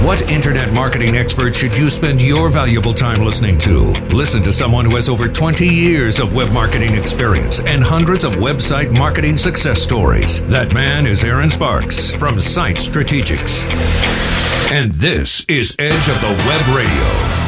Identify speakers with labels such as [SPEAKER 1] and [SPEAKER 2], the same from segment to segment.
[SPEAKER 1] What internet marketing expert should you spend your valuable time listening to? Listen to someone who has over 20 years of web marketing experience and hundreds of website marketing success stories. That man is Aaron Sparks from Site Strategics. And this is Edge of the Web Radio.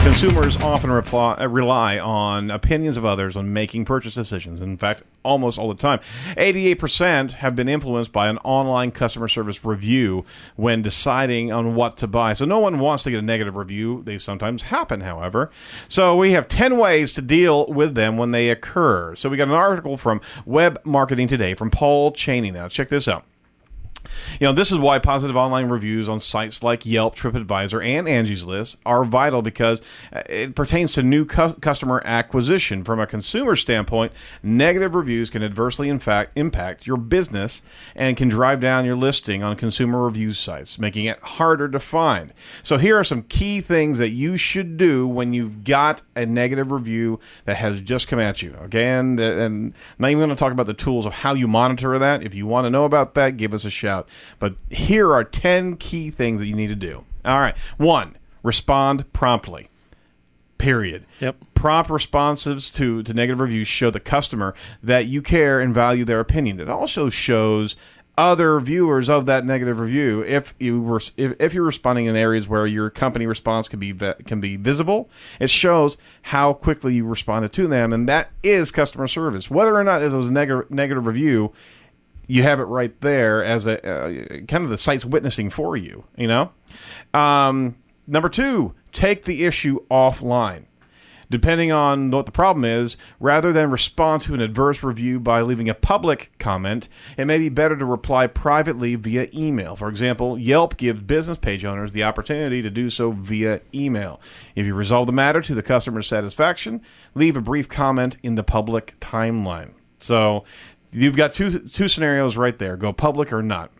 [SPEAKER 2] Consumers often rely on opinions of others when making purchase decisions. In fact, almost all the time. 88% have been influenced by an online customer service review when deciding on what to buy. So no one wants to get a negative review. They sometimes happen, however. So we have 10 ways to deal with them when they occur. So we got an article from Web Marketing Today from Paul Cheney. Now, check this out. This is why positive online reviews on sites like Yelp, TripAdvisor, and Angie's List are vital, because it pertains to new customer acquisition. From a consumer standpoint, negative reviews can adversely, impact your business and can drive down your listing on consumer review sites, making it harder to find. So here are some key things that you should do when you've got a negative review that has just come at you. Okay, and I'm not even going to talk about the tools of how you monitor that. If you want to know about that, give us a shout. But here are 10 key things that you need to do. All right. 1, respond promptly. Period.
[SPEAKER 3] Yep.
[SPEAKER 2] Prompt responses to negative reviews show the customer that you care and value their opinion. It also shows other viewers of that negative review, if you're responding in areas where your company response can be visible, it shows how quickly you responded to them, and that is customer service. Whether or not it was a negative review, you have it right there as a kind of the site's witnessing for you, Number 2, take the issue offline. Depending on what the problem is, rather than respond to an adverse review by leaving a public comment, it may be better to reply privately via email. For example, Yelp gives business page owners the opportunity to do so via email. If you resolve the matter to the customer's satisfaction, leave a brief comment in the public timeline. So you've got two scenarios right there. Go public or not.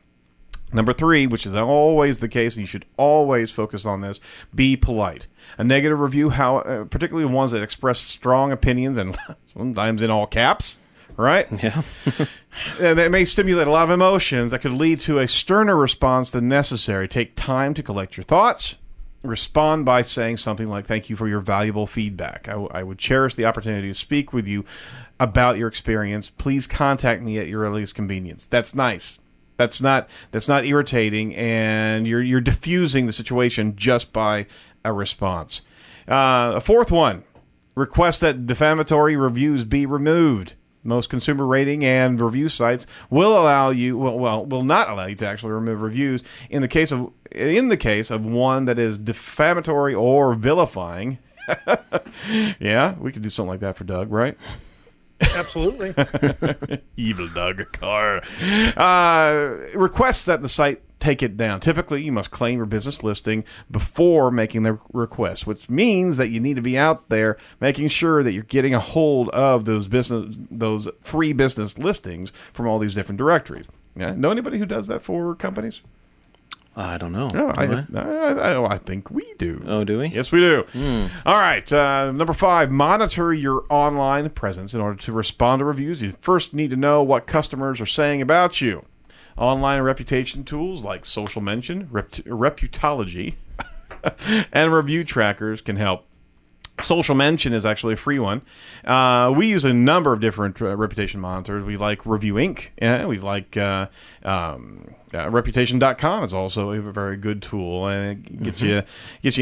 [SPEAKER 2] Number 3, which is always the case, and you should always focus on this, be polite. A negative review, particularly ones that express strong opinions and sometimes in all caps, right?
[SPEAKER 3] Yeah.
[SPEAKER 2] And that may stimulate a lot of emotions that could lead to a sterner response than necessary. Take time to collect your thoughts. Respond by saying something like, "Thank you for your valuable feedback. I would cherish the opportunity to speak with you about your experience. Please contact me at your earliest convenience." That's nice. That's not irritating, and you're diffusing the situation just by a response. A 4th one, request that defamatory reviews be removed. Most consumer rating and review sites will not allow you to actually remove reviews in the case of one that is defamatory or vilifying. Yeah, we could do something like that for Doug, right?
[SPEAKER 4] Absolutely.
[SPEAKER 2] Evil Doug Carr. Request that the site take it down. Typically, you must claim your business listing before making the request, which means that you need to be out there making sure that you're getting a hold of those free business listings from all these different directories. Yeah? Know anybody who does that for companies?
[SPEAKER 3] I don't know.
[SPEAKER 2] No, I think we do.
[SPEAKER 3] Oh, do we?
[SPEAKER 2] Yes, we do. All right. Number 5, monitor your online presence. In order to respond to reviews, you first need to know what customers are saying about you. Online reputation tools like Social Mention, Reputology, and review trackers can help. Social Mention is actually a free one. We use a number of different reputation monitors. We like Review Inc. We like Reputation.com is also a very good tool, and it gets you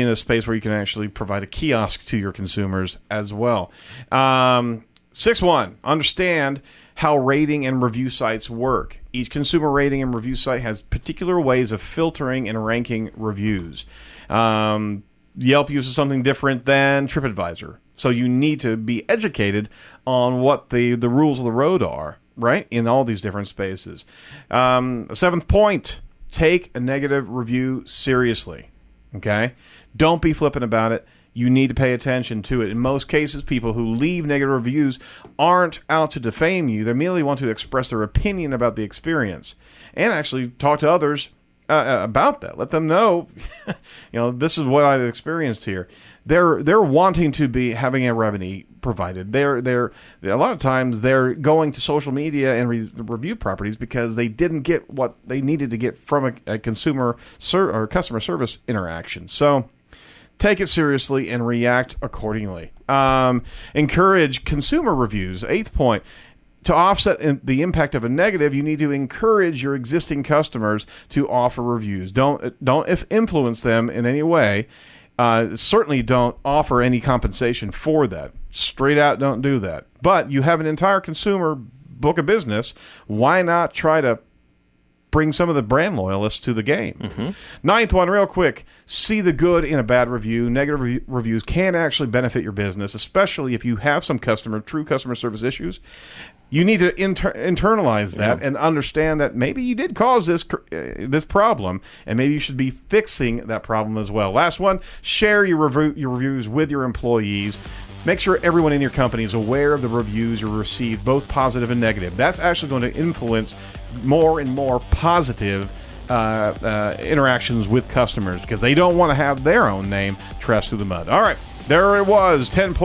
[SPEAKER 2] in a space where you can actually provide a kiosk to your consumers as well. 6.1, understand how rating and review sites work. Each consumer rating and review site has particular ways of filtering and ranking reviews. Yelp uses something different than TripAdvisor. So you need to be educated on what the rules of the road are, right, in all these different spaces. 7th point, take a negative review seriously, okay? Don't be flippant about it. You need to pay attention to it. In most cases, people who leave negative reviews aren't out to defame you. They merely want to express their opinion about the experience and actually talk to others about that. Let them know, this is what I've experienced here. They're wanting to be having a remedy provided. They're a lot of times they're going to social media and review properties because they didn't get what they needed to get from a consumer or customer service interaction. So take it seriously and react accordingly. Encourage consumer reviews. 8th point. To offset the impact of a negative, you need to encourage your existing customers to offer reviews. Don't influence them in any way. Certainly don't offer any compensation for that. Straight out, don't do that. But you have an entire consumer book of business. Why not try to bring some of the brand loyalists to the game? 9th one, real quick. See the good in a bad review. Negative reviews can actually benefit your business, especially if you have some true customer service issues. You need to internalize that and understand that maybe you did cause this problem, and maybe you should be fixing that problem as well. Last one, share your reviews with your employees. Make sure everyone in your company is aware of the reviews you receive, both positive and negative. That's actually going to influence more and more positive interactions with customers because they don't want to have their own name trashed through the mud. All right, there it was, 10 points.